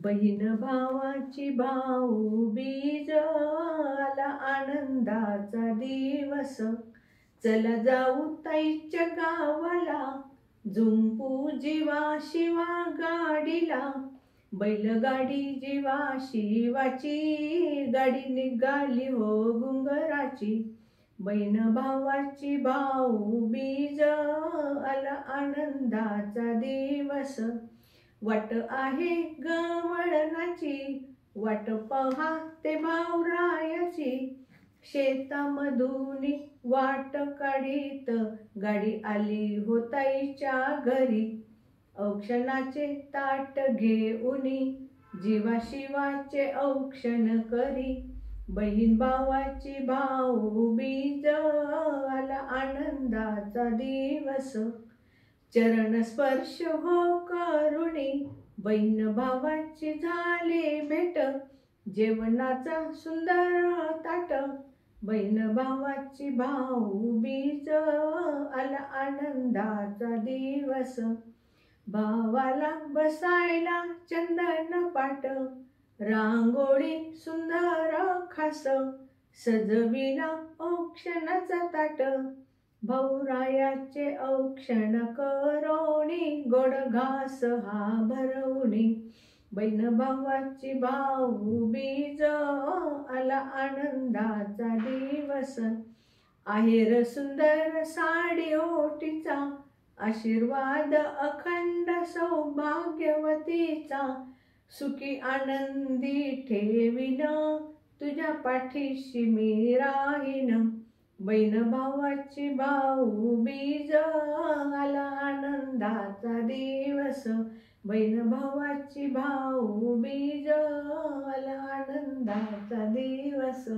बहीण भावाची भाऊबीज आला आनंदाचा दिवस. चला जाऊ ताईच्या गावाला, झुंपू जीवा शिवा गाडीला. बैलगाडी जीवा शिवाची, गाडी निघाली हो घुंगराची. बहीण भावाची भाऊबीज आला आनंदाचा दिवस. वाट आहे गवळणाची, वाट पहा ते भावरायाची. शेतामधून वाट काढीत गाडी आली हो ताईच्या घरी. औक्षणाचे ताट घेऊनी, जीवा शिवाचे औक्षण करी. बहीण भावाची भाऊबीज आला आनंदाचा दिवस. चरण स्पर्श हो करुणी, बहीण भावाची झाली भेट. जेवणाचा सुंदर ताट, बहीण भावाची भाऊबीज आला आनंदाचा दिवस. भावाला बसायला चंदन पाट, रांगोळी सुंदर खास. सजविला औक्षणाचा ताट, भाऊरायाचे औक्षण करोनी. गोड घास हा भरवणी, बहीण भावाची भाऊबीज आला आनंदाचा दिवस. आहेर सुंदर साडी ओटीचा, आशीर्वाद अखंड सौभाग्यवतीचा. सुखी आनंदी ठेवीन, तुझ्या पाठीशी मी राहीन. बहीण भावाची भाऊबीज आला आनंदाचा दिवस. बहीण भावाची भाऊबीज आला आनंदाचा दिवस.